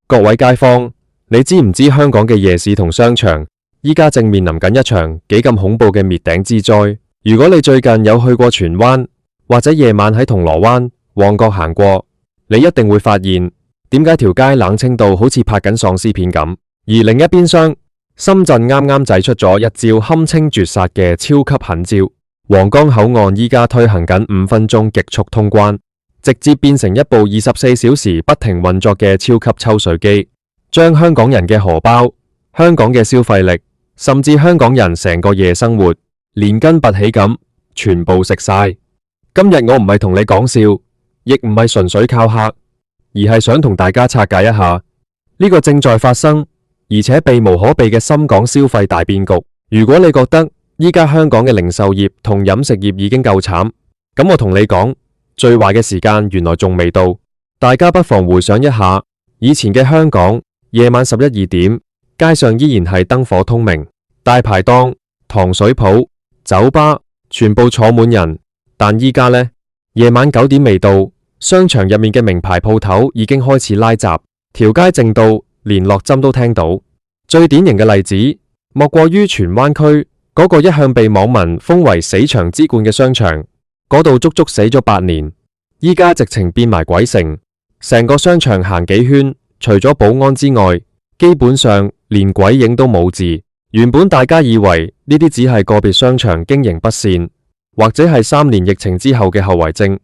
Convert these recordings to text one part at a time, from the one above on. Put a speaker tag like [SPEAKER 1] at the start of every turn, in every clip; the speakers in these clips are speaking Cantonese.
[SPEAKER 1] 各位街坊，你知唔知香港嘅夜市同商場依家正面臨緊一場幾咁恐怖嘅滅頂之災？如果你最近有去過荃灣，或者夜晚喺銅鑼灣、旺角行過，你一定會發現點解條街冷清到好似拍緊喪屍片咁。而另一邊廂，深圳啱啱祭出咗一招堪稱絕殺嘅超級狠招，皇崗口岸依家推行緊5分鐘極速通關。直接變成一部24小時不停運作嘅超級抽水機，將香港人嘅荷包、香港嘅消費力，甚至香港人成個夜生活，連根拔起咁，全部食晒。今日我唔係同你講笑，亦唔係純粹靠嚇，而係想同大家拆解一下呢個正在發生，而且避無可避嘅深港消費大變局。如果你覺得依家香港嘅零售業同飲食業已經夠慘，咁我同你講，最壞嘅時間原來仲未到，大家不妨回想一下以前嘅香港，夜晚11、2點，街上依然係燈火通明，大排檔、糖水鋪、酒吧全部坐滿人。但依家呢，夜晚9點未到，商場入面嘅名牌鋪頭已經開始拉閘，條街靜到連落針都聽到。最典型嘅例子，莫過於荃灣區嗰個一向被網民封為死場之冠嘅商場。嗰度足足死咗8年，依家直情變埋鬼城，成個商場行幾圈，除咗保安之外，基本上連鬼影都冇字。原本大家以為呢啲只係個別商場經營不善，或者係3年疫情之後嘅後遺症，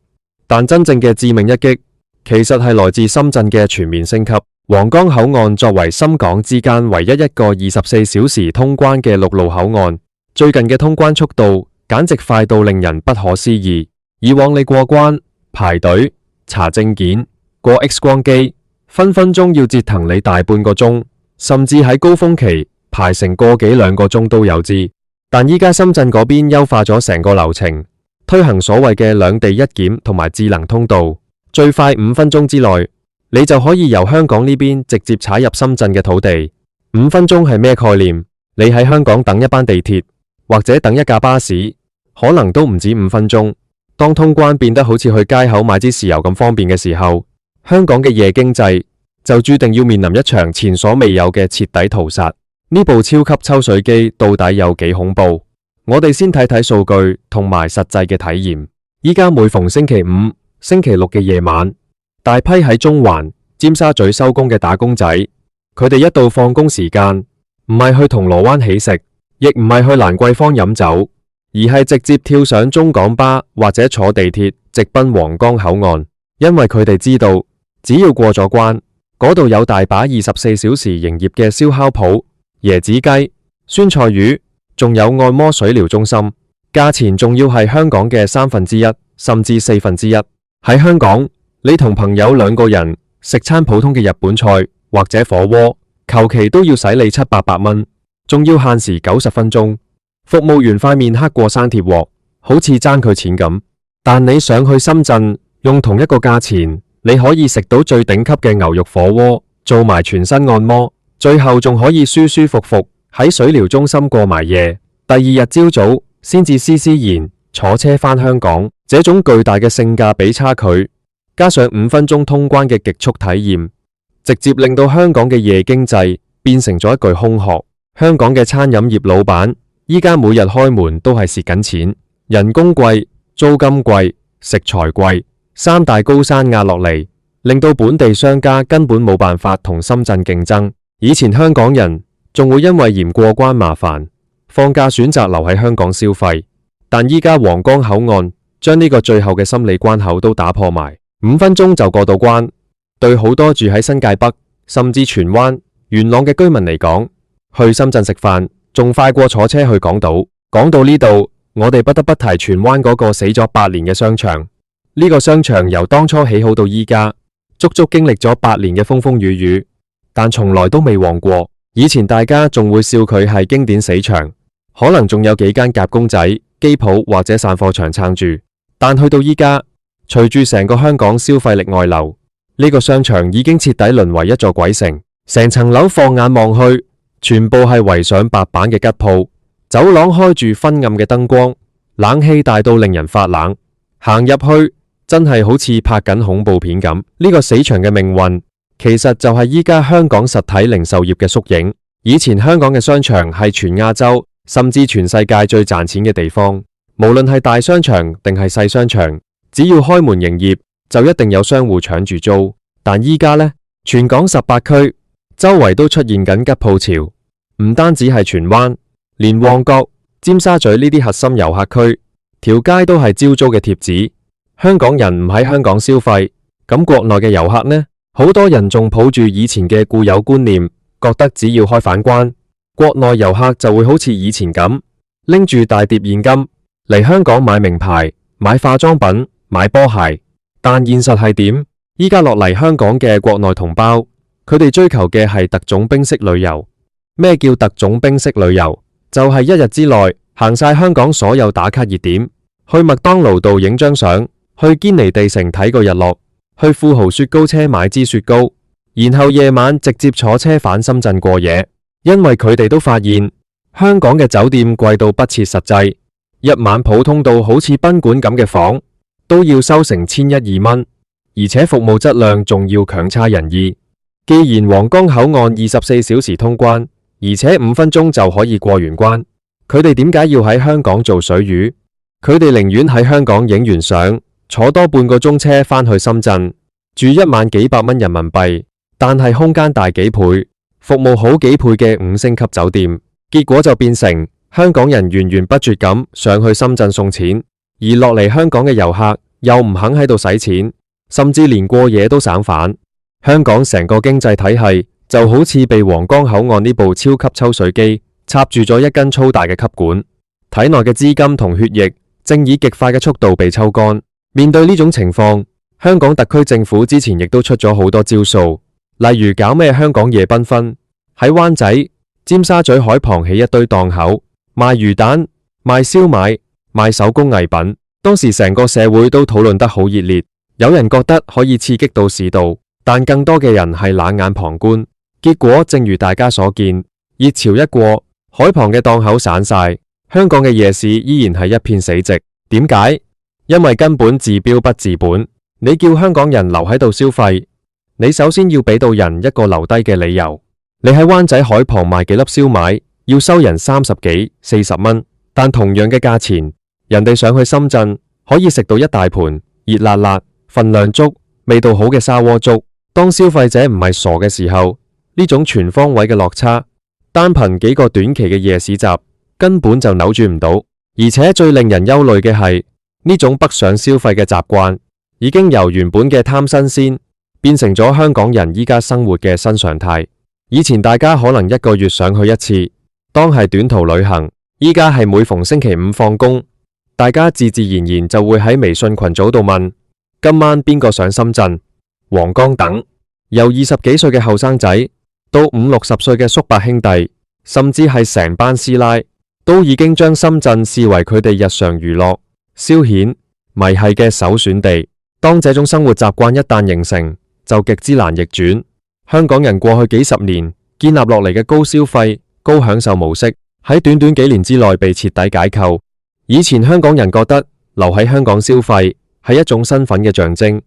[SPEAKER 1] 但真正嘅致命一擊，其實係來自深圳嘅全面升級。皇崗口岸作為深港之間唯一一個24小時通關嘅陸路口岸，最近嘅通關速度簡直快到令人不可思議。以往你過關排隊查證件、過 X 光機，分分鐘要折騰你大半個鐘，甚至喺高峰期排成個幾2個鐘都有之。但依家深圳嗰邊優化咗成個流程，推行所謂嘅兩地一檢同埋智能通道，最快5分鐘之內，你就可以由香港呢邊直接踩入深圳嘅土地。5分鐘係咩概念？你喺香港等一班地鐵，或者等一架巴士，可能都唔止5分鐘。當通關變得好似去街口買支豉油咁方便嘅時候，香港嘅夜經濟就注定要面臨一場前所未有嘅徹底屠殺。呢部超級抽水機到底有幾恐怖？我哋先睇睇數據同埋實際嘅體驗。依家每逢星期5、星期6嘅夜晚，大批喺中環、尖沙咀收工嘅打工仔，佢哋一到放工時間，唔係去銅鑼灣起食，亦唔係去蘭桂坊飲酒，而係直接跳上中港巴或者坐地鐵直奔皇崗口岸，因為佢哋知道，只要過咗關，嗰度有大把24小時營業嘅燒烤鋪、椰子雞、酸菜魚，仲有按摩水療中心，價錢仲要係香港嘅1/3，甚至1/4。喺香港，你同朋友2個人食餐普通嘅日本菜或者火鍋，求其都要使你700-800蚊，仲要限時90分鐘。服務員塊面黑過生鐵鑊，好似爭佢錢咁。但你想去深圳，用同一個價錢，你可以食到最頂級嘅牛肉火鍋，做埋全身按摩，最後仲可以舒舒服服喺水療中心過埋夜。第2日朝早先至施然坐車返香港。這種巨大嘅性價比差距，加上5分鐘通關嘅極速體驗，直接令到香港嘅夜經濟變成咗一句空殼。香港嘅餐飲業老闆依家每日開門都係蝕緊錢，人工貴、租金貴、食材貴，3大高山壓落嚟，令到本地商家根本冇辦法同深圳競爭。以前香港人仲會因為嫌過關麻煩，放假選擇留喺香港消費，但依家皇崗口岸將呢個最後嘅心理關口都打破埋，5分鐘就過到關。對好多住喺新界北甚至荃灣、元朗嘅居民嚟講，去深圳食飯仲快過坐車去港島。講到呢度，我哋不得不提荃灣嗰個死咗8年嘅商場。呢個商場由當初起好到依家，足足經歷咗8年嘅風風雨雨，但從來都未旺過。以前大家仲會笑佢係經典死場，可能仲有幾間夾公仔、機鋪或者散貨場撐住。但去到依家，隨住成個香港消費力外流，呢個商場已經徹底淪為一座鬼城。成層樓放眼望去，全部係圍上白板嘅吉鋪，走廊開住昏暗嘅燈光，冷氣大到令人發冷。行入去真係好似拍緊恐怖片咁。呢個死場嘅命運其實就係依家香港實體零售業嘅縮影。以前香港嘅商場係全亞洲甚至全世界最賺錢嘅地方，無論係大商場定係細商場，只要開門營業就一定有商戶搶住租。但依家呢，全港18區周圍都出現緊吉鋪潮，唔單止係荃灣，連旺角、尖沙咀呢啲核心遊客區，條街都係招租嘅貼紙。香港人唔喺香港消費，咁國內嘅遊客呢？好多人仲抱住以前嘅固有觀念，覺得只要開返關，國內遊客就會好似以前咁，拎住大疊現金嚟香港買名牌、買化妝品、買波鞋。但現實係點？依家落嚟香港嘅國內同胞，佢哋追求嘅係特種兵式旅遊。咩叫特種兵式旅遊？就係一日之內行晒香港所有打卡熱點，去麥當勞度影張相，去堅尼地城睇個日落，去富豪雪糕車買支雪糕，然後夜晚直接坐車返深圳過夜。因為佢哋都發現香港嘅酒店貴到不切實際，一晚普通到好似賓館咁嘅房都要收成1100-12蚊，而且服務質量仲要強差人意。既然皇崗口岸24小時通關，而且5分鐘就可以過完關，佢哋點解要喺香港做水魚？佢哋寧願喺香港影完相，坐多半個鐘車返去深圳，住一晚幾百蚊人民幣，但係空間大幾倍，服務好幾倍嘅5星級酒店，結果就變成香港人源源不絕咁上去深圳送錢，而落嚟香港嘅遊客又唔肯喺度使錢，甚至連過夜都省返。香港成個經濟體系就好似被皇崗口岸呢部超級抽水機插住咗一根粗大嘅吸管，體內嘅資金同血液正以極快嘅速度被抽乾。面對呢種情況，香港特區政府之前亦都出咗好多招數，例如搞咩香港夜繽紛，喺灣仔、尖沙咀海旁起一堆檔口，賣魚蛋、賣燒賣、賣手工藝品。當時成個社會都討論得好熱烈，有人覺得可以刺激到市道，但更多嘅人係冷眼旁觀。結果正如大家所見，熱潮一過，海旁嘅檔口散晒，香港嘅夜市依然係一片死寂。點解？因為根本治標不治本。你叫香港人留喺度消費，你首先要俾到人一個留低嘅理由。你喺灣仔海旁賣幾粒燒賣，要收人30幾、40蚊，但同樣嘅價錢，人哋上去深圳可以食到一大盤熱辣辣、份量足、味道好嘅砂鍋粥。當消費者唔係傻嘅時候，呢種全方位嘅落差，單憑幾個短期嘅夜市集根本就扭轉唔到。而且最令人憂慮嘅係，呢種北上消費嘅習慣已經由原本嘅貪新鮮變成咗香港人依家生活嘅新常態。以前大家可能一個月上去一次，當係短途旅行，依家係每逢星期五放工，大家自自然然就會喺微信群組度問今晚邊個上深圳、皇崗等。由20幾歲嘅後生仔到50-60歲嘅叔伯兄弟，甚至係成班師奶，都已經將深圳視為佢哋日常娛樂、消遣、迷係嘅首選地。當這種生活習慣一旦形成，就極之難逆轉。香港人過去幾十年建立落嚟嘅高消費、高享受模式，喺短短幾年之內被徹底解構。以前香港人覺得留喺香港消費係一種身份嘅象徵，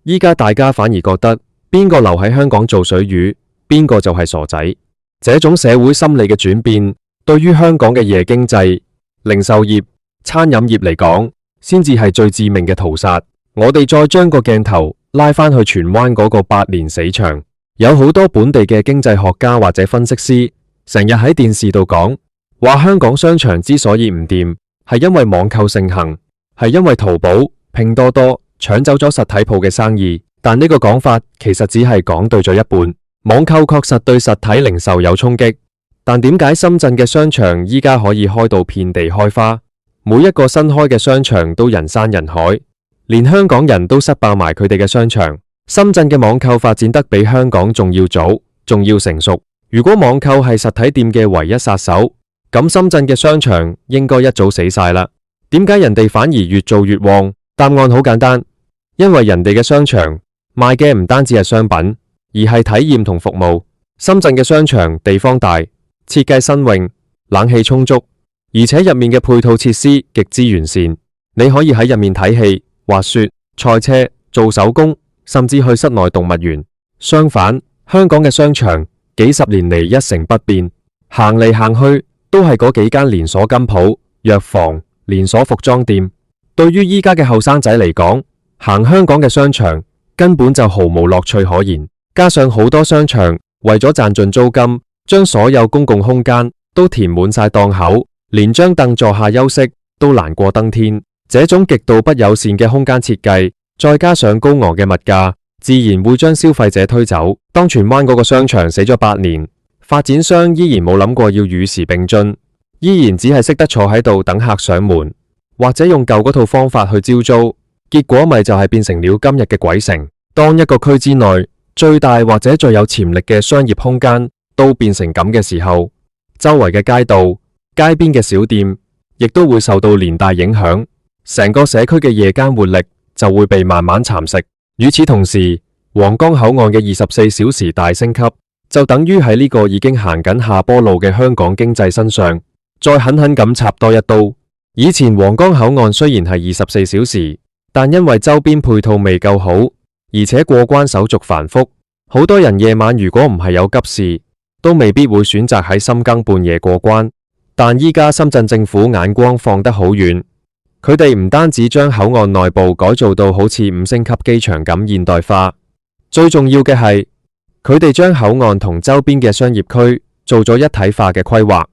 [SPEAKER 1] 依家大家反而覺得邊個留喺香港做水魚，邊個就係傻仔。這種社會心理嘅轉變，對於香港嘅夜經濟、零售業、餐飲業嚟講，先至係最致命嘅屠殺。我哋再將個鏡頭拉返去荃灣嗰個8年死場，有好多本地嘅經濟學家或者分析師，成日喺電視度講話香港商場之所以唔掂，係因為網購盛行，係因為淘寶、拼多多搶走咗實體鋪嘅生意。但呢個講法其實只係講對咗一半。網購確實對實體零售有衝擊，但點解深圳嘅商場依家可以開到遍地開花，每一個新開嘅商場都人山人海，連香港人都塞爆埋佢哋嘅商場。深圳嘅網購發展得比香港仲要早，仲要成熟。如果網購係實體店嘅唯一殺手，咁深圳嘅商場應該一早死晒啦。點解人哋反而越做越旺？答案好簡單，因為人哋嘅商場賣嘅唔單止係商品，而係體驗同服務。深圳嘅商場地方大，設計新穎，冷氣充足，而且入面嘅配套設施極之完善。你可以喺入面睇戲、滑雪、賽車、做手工，甚至去室內動物園。相反，香港嘅商場幾十年嚟一成不變，行嚟行去都係嗰幾間連鎖金鋪、藥房、連鎖服裝店。對於依家嘅後生仔嚟講，行香港嘅商場根本就毫無樂趣可言。加上好多商場為咗賺盡租金，將所有公共空間都填滿晒檔口，連張凳坐下休息都難過登天。這種極度不友善嘅空間設計，再加上高昂嘅物價，自然會將消費者推走。當荃灣嗰個商場死咗8年，發展商依然冇諗過要與時並進，依然只係識得坐喺度等客上門，或者用舊嗰套方法去招租，結果咪就係變成了今日嘅鬼城。當一個區之內最大或者最有潛力嘅商業空間都變成咁嘅時候，周圍嘅街道、街邊嘅小店亦都會受到連帶影響，成個社區嘅夜間活力就會被慢慢蠶食。與此同時，皇崗口岸嘅24小時大升級，就等於喺呢個已經行緊下坡路嘅香港經濟身上，再狠狠咁插多一刀。以前皇崗口岸雖然係24小時，但因為周邊配套未夠好，而且過關手續繁複，好多人夜晚如果唔係有急事，都未必會選擇喺深更半夜過關。但依家深圳政府眼光放得好遠，佢哋唔單止將口岸內部改造到好似5星級機場咁現代化，最重要嘅係佢哋將口岸同周邊嘅商業區做咗一體化嘅規劃。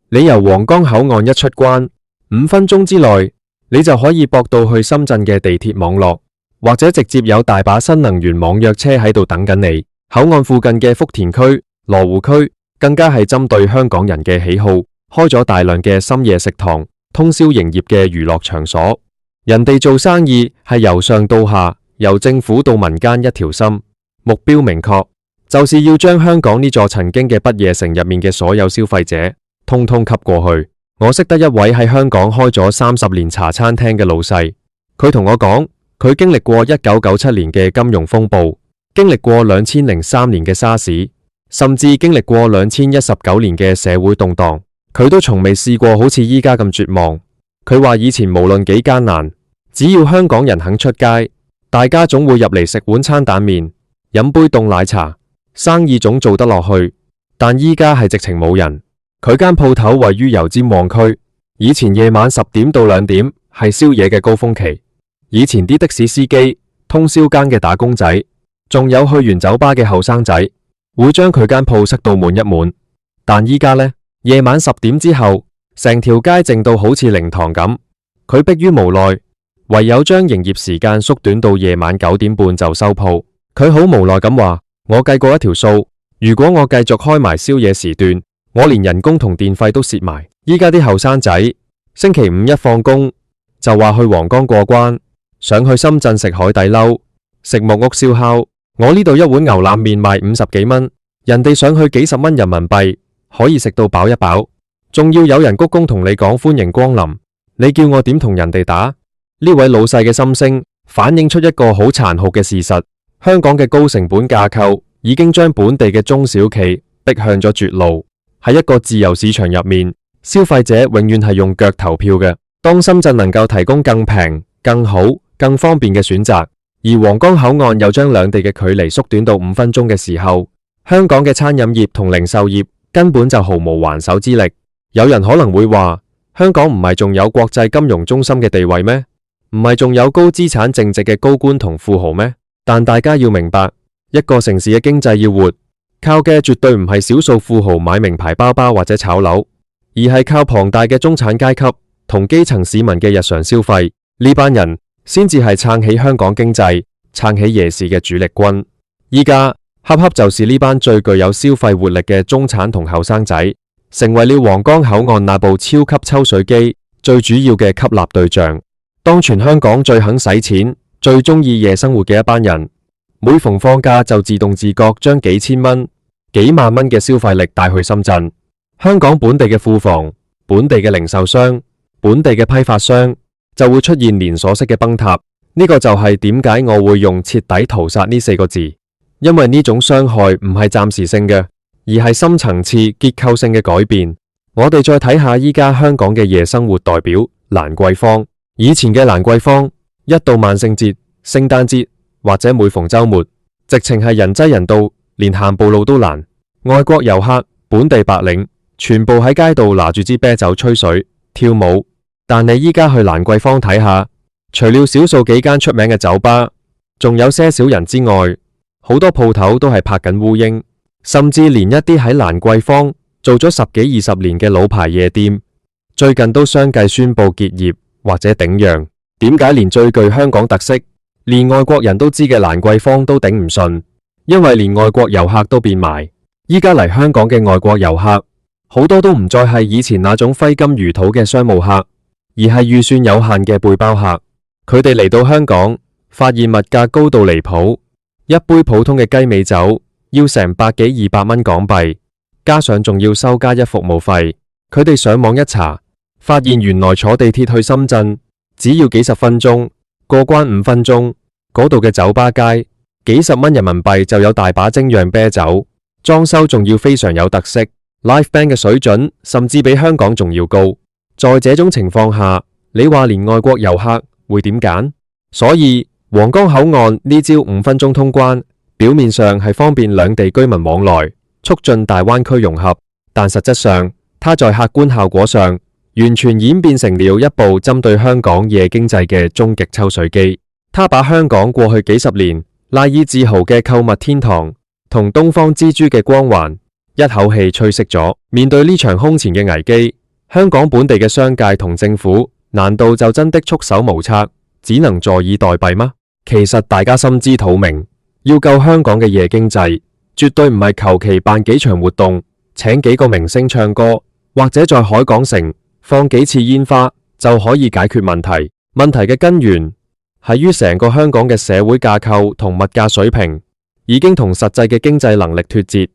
[SPEAKER 1] 你由皇崗口岸一出關，5分鐘之內你就可以駁到去深圳嘅地鐵網絡，或者直接有大把新能源網約車喺度等緊你。口岸附近嘅福田區、羅湖區更加係針對香港人嘅喜好，開咗大量嘅深夜食堂、通宵營業嘅娛樂場所。人哋做生意係由上到下，由政府到民間一條心，目標明確，就是要將香港呢座曾經嘅不夜城入面嘅所有消費者通通吸過去。我識得一位喺香港開咗30年茶餐廳嘅老細，佢同我講，佢經歷過1997年嘅金融風暴，經歷過2003年嘅沙士，甚至經歷過2019年嘅社會動盪，佢都從未試過好似依家咁絕望。佢話以前無論幾艱難，只要香港人肯出街，大家總會入嚟食碗餐蛋麵，飲杯凍奶茶，生意總做得落去。但依家係直情冇人。佢間鋪頭位於油尖旺區，以前夜晚10點到2點係宵夜嘅高峰期，以前啲的士司機、通宵更嘅打工仔，仲有去完酒吧嘅後生仔，會將佢間鋪塞到滿一滿。但依家呢，夜晚10點之後，成條街靜到好似靈堂咁。佢迫於無奈，唯有將營業時間縮短到夜晚9點半就收鋪。佢好無奈咁話：我計過一條數，如果我繼續開埋宵夜時段，我連人工同電費都蝕埋。依家啲後生仔星期5一放工就話去皇崗過關，想去深圳食海底撈、食木屋燒烤。我呢度一碗牛腩麵賣50幾蚊，人哋想去幾十蚊人民幣可以食到飽一飽，仲要有人鞠躬同你講歡迎光臨。你叫我點同人哋打？呢位老細嘅心聲反映出一個好殘酷嘅事實：香港嘅高成本架構已經將本地嘅中小企逼向咗絕路。喺一個自由市場入面，消費者永遠係用腳投票嘅。當深圳能夠提供更平、更好、更方便嘅選擇，而皇崗口岸又將兩地嘅距離縮短到5分鐘嘅時候，香港嘅餐飲業同零售業根本就毫無還手之力。有人可能會話，香港唔係仲有國際金融中心嘅地位咩？唔係仲有高資產淨值嘅高官同富豪咩？但大家要明白，一個城市嘅經濟要活，靠嘅絕對唔係少數富豪買名牌包包或者炒樓，而係靠龐大嘅中產階級同基層市民嘅日常消費。呢班人先至係撐起香港經濟、撐起夜市嘅主力軍。依家恰恰就是呢班最具有消費活力嘅中產同後生仔，成為了皇崗口岸那部超級抽水機最主要嘅吸納對象。當全香港最肯使錢、最中意夜生活嘅一班人，每逢放假就自動自覺將幾千蚊、幾萬蚊嘅消費力帶去深圳。香港本地嘅庫房、本地嘅零售商、本地嘅批發商就會出現連鎖式嘅崩塌。呢個就係點解我會用徹底屠殺呢4個字，因為呢種傷害唔係暫時性嘅，而係深層次結構性嘅改變。我哋再睇下依家香港嘅夜生活代表蘭桂坊。以前嘅蘭桂坊，一到萬聖節、聖誕節或者每逢週末，直情係人擠人到連行步路都難。外國遊客、本地白領全部喺街度拿住支啤酒吹水跳舞。但你依家去蘭桂坊睇下，除了少數幾間出名嘅酒吧，仲有些少人之外，好多鋪頭都係拍緊烏蠅，甚至連一啲喺蘭桂坊做咗10幾20年嘅老牌夜店，最近都相繼宣布結業或者頂讓。點解連最具香港特色，連外國人都知嘅蘭桂坊都頂唔順？因為連外國遊客都變埋，依家嚟香港嘅外國遊客，好多都唔再係以前那種揮金如土嘅商務客，而係預算有限嘅背包客。佢哋嚟到香港，發現物價高到離譜，一杯普通嘅雞尾酒要成100幾200蚊港幣，加上仲要收加一服務費。佢哋上網一查，發現原來坐地鐵去深圳只要幾十分鐘，過關5分鐘，嗰度嘅酒吧街幾十蚊人民幣就有大把精釀啤酒，裝修仲要非常有特色，live band 嘅水準甚至比香港仲要高。在這種情況下，你話連外國遊客會點揀？所以皇崗口岸呢招5分鐘通關，表面上係方便兩地居民往來，促進大灣區融合，但實質上，它在客觀效果上，完全演變成了一部針對香港夜經濟嘅終極抽水機。它把香港過去幾十年賴以自豪嘅購物天堂同東方之珠嘅光環，一口氣吹熄咗。面對呢場空前嘅危機，香港本地嘅商界同政府難道就真的束手無策，只能坐以待斃嗎？其實大家心知肚明，要救香港嘅夜經濟，絕對唔係求其辦幾場活動，請幾個明星唱歌，或者在海港城放幾次煙花就可以解決問題。問題嘅根源係於成個香港嘅社會架構同物價水平已經同實際嘅經濟能力脫節。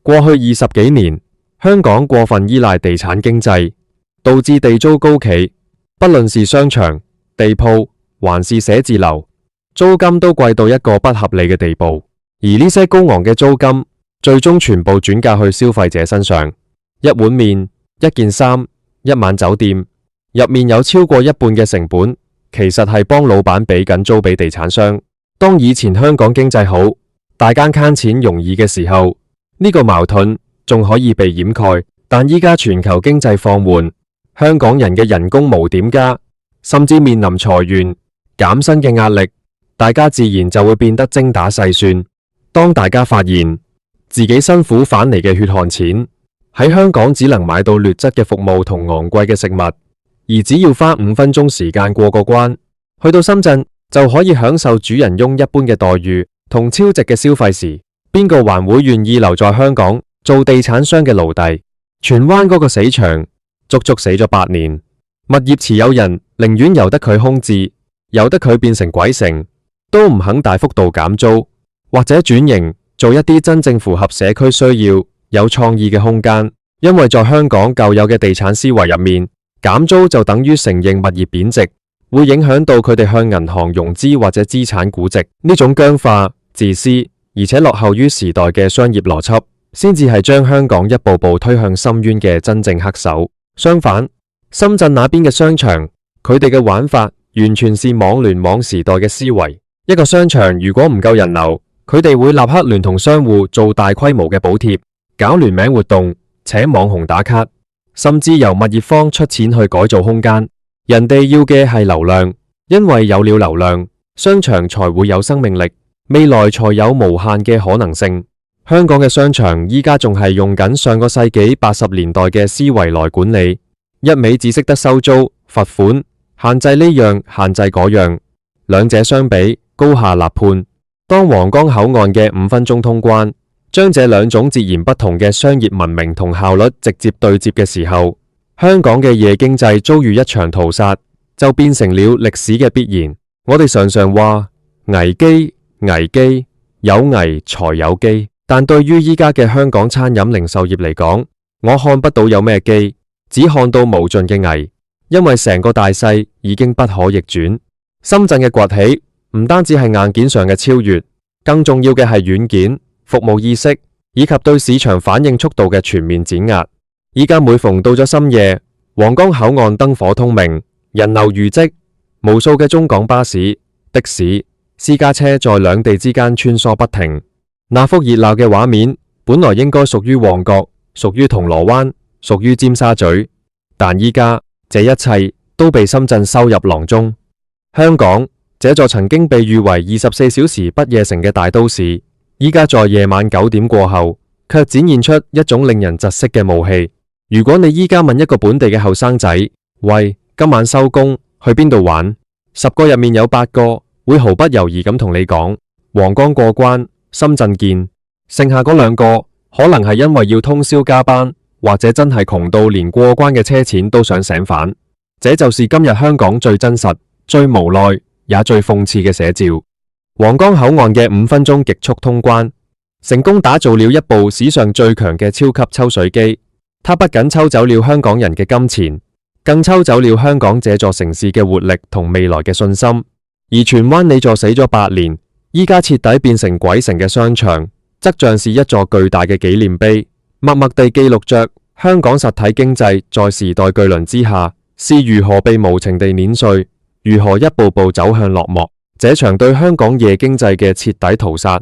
[SPEAKER 1] 過去20幾年，香港過分依賴地產經濟，導致地租高企，不論是商場、地鋪還是寫字樓，租金都貴到一個不合理嘅地步。而呢些高昂嘅租金最終全部轉嫁去消費者身上，一碗麵、一件衫、一晚酒店，入面有超過一半嘅成本其實係幫老闆俾緊租俾地產商。當以前香港經濟好，大家慳錢容易嘅時候，呢個矛盾仲可以被掩蓋，但依家全球經濟放緩，香港人嘅人工無點加，甚至面臨裁員、減薪嘅壓力，大家自然就會變得精打細算。當大家發現自己辛苦返嚟嘅血汗錢喺香港只能買到劣質嘅服務同昂貴嘅食物，而只要花5分鐘時間過個關，去到深圳就可以享受主人翁一般嘅待遇同超值嘅消費時，邊個還會願意留在香港做地產商嘅奴隸？荃灣嗰個死場足足死咗8年，物業持有人寧願由得佢空置，由得佢變成鬼城，都唔肯大幅度減租或者轉型做一啲真正符合社區需要、有創意嘅空間。因為在香港舊有嘅地產思維入面，減租就等於承認物業貶值，會影響到佢哋向銀行融資或者資產估值。呢種僵化、自私而且落後於時代嘅商業邏輯，先至係將香港一步步推向深淵嘅真正黑手。相反，深圳那邊嘅商場，佢哋嘅玩法完全是網聯網時代嘅思維。一個商場如果唔夠人流，佢哋會立刻聯同商戶做大規模嘅補貼，搞聯名活動，請網紅打卡，甚至由物業方出錢去改造空間。人哋要嘅係流量，因為有了流量，商場才會有生命力，未來才有無限嘅可能性。香港嘅商場依家仲係用緊上個世紀80年代嘅思維來管理，一味只識得收租、罰款、限制呢樣、限制嗰樣，兩者相比高下立判。當皇崗口岸嘅5分鐘通關，將這兩種截然不同嘅商業文明同效率直接對接嘅時候，香港嘅夜經濟遭遇一場屠殺，就變成了歷史嘅必然。我哋常常話危機，危機，有危才有機，但對於依家嘅香港餐飲零售業嚟講，我看不到有咩機，只看到無盡嘅危，因為成個大勢已經不可逆轉。深圳嘅崛起唔單止係硬件上嘅超越，更重要嘅係軟件、服務意識以及對市場反應速度嘅全面碾壓。依家每逢到咗深夜，皇崗口岸燈火通明，人流如織，無數嘅中港巴士、的士、私家車在兩地之間穿梭不停。那幅熱鬧嘅畫面本來應該屬於旺角，屬於銅鑼灣，屬於尖沙咀，但依家這一切都被深圳收入囊中。香港這座曾經被譽為24小時不夜城嘅大都市，依家在夜晚9點過後，卻展現出一種令人窒息嘅霧氣。如果你依家問一個本地嘅後生仔，喂，今晚收工去邊度玩？10個入面有8個會毫不猶豫咁同你講皇崗過關，深圳見。剩下嗰2個可能係因為要通宵加班，或者真係窮到連過關嘅車錢都想醒返。這就是今日香港最真實、最無奈也最諷刺嘅寫照。皇崗口岸嘅5分鐘極速通關，成功打造了一部史上最強嘅超級抽水機。它不僅抽走了香港人嘅金錢，更抽走了香港這座城市嘅活力同未來嘅信心。而荃灣呢座死咗8年，依家徹底變成鬼城嘅商場，則像是一座巨大嘅紀念碑，默默地記錄着香港實體經濟在時代巨輪之下是如何被無情地碾碎，如何一步步走向落幕。這場對香港夜經濟嘅徹底屠殺，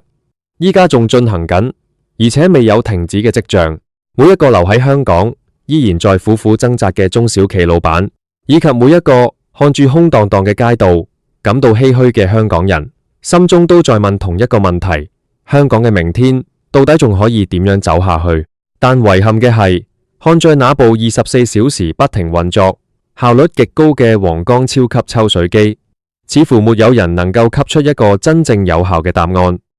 [SPEAKER 1] 依家仲進行緊，而且未有停止嘅跡象。每一個留喺香港依然在苦苦掙扎嘅中小企老闆，以及每一個看住空蕩蕩嘅街道感到唏噓嘅香港人，心中都在問同一個問題：香港嘅明天到底仲可以點樣走下去？但遺憾嘅係，看在那部24小時不停運作、效率極高嘅皇崗超級抽水機，似乎沒有人能夠給出一個真正有效嘅答案。